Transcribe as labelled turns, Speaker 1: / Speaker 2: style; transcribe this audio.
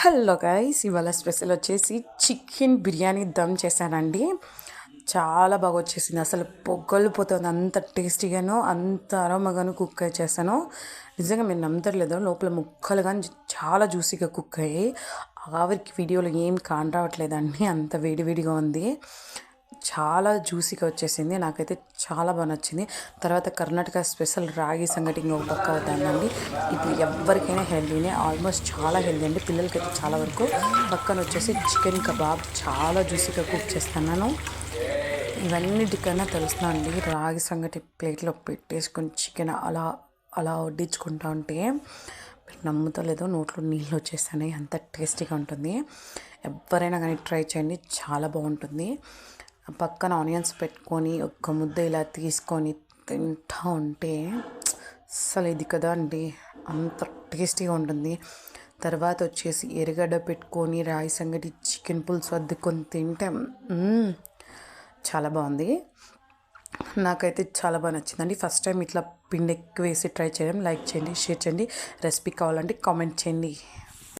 Speaker 1: Hello guys, ఇవాళ special వచ్చేసి chicken biryani dum చేశానండి. చాలా బాగా వచ్చేసింది. అసలు పొగ్గలు పోతుంది, అంత టేస్టీగాను అంత అరోమాగాను కుక్ చేశాను. నిజంగా మీరు నమ్మతలేదు, లోపల ముక్కలు కానీ చాలా జ్యూసీగా కుక్ అయ్యాయి. ఆవిరికి వీడియోలో ఏం కానరావట్లేదండి, అంత వేడివేడిగా ఉంది. చాలా జ్యూసీగా వచ్చేసింది. నాకైతే చాలా బాగా నచ్చింది. తర్వాత కర్ణాటక స్పెషల్ రాగి సంగటి ఇంకొక పక్క అవుతుందండి. ఇప్పుడు ఎవరికైనా హెల్దీనే, ఆల్మోస్ట్ చాలా హెల్దీ అండి. పిల్లలకైతే చాలా వరకు. పక్కన వచ్చేసి చికెన్ కబాబ్ చాలా జ్యూసీగా కుక్ చేస్తున్నాను. ఇవన్నిటికన్నా తెలుస్తున్నా అండి, రాగి సంగటి ప్లేట్లో పెట్టేసుకొని చికెన్ అలా అలా వడ్డించుకుంటా ఉంటే మీరు నమ్ముతలేదో నోట్లో నీళ్ళు వచ్చేస్తాయి, అంత టేస్టీగా ఉంటుంది. ఎవరైనా కానీ ట్రై చేయండి, చాలా బాగుంటుంది. పక్కన ఆనియన్స్ పెట్టుకొని ఒక్క ముద్ద ఇలా తీసుకొని తింటా ఉంటే అసలు ఇది కదా అండి, అంత టేస్టీగా ఉంటుంది. తర్వాత వచ్చేసి ఎర్రగడ్డ పెట్టుకొని రాయి సంగటి చికెన్ పులుసు అద్దుకొని తింటే చాలా బాగుంది. నాకైతే చాలా బాగా నచ్చిందండి. ఫస్ట్ టైం ఇట్లా పిండి ఎక్కువ వేసి ట్రై చేయడం. లైక్ చేయండి, షేర్ చేయండి. రెసిపీ కావాలంటే కామెంట్ చేయండి.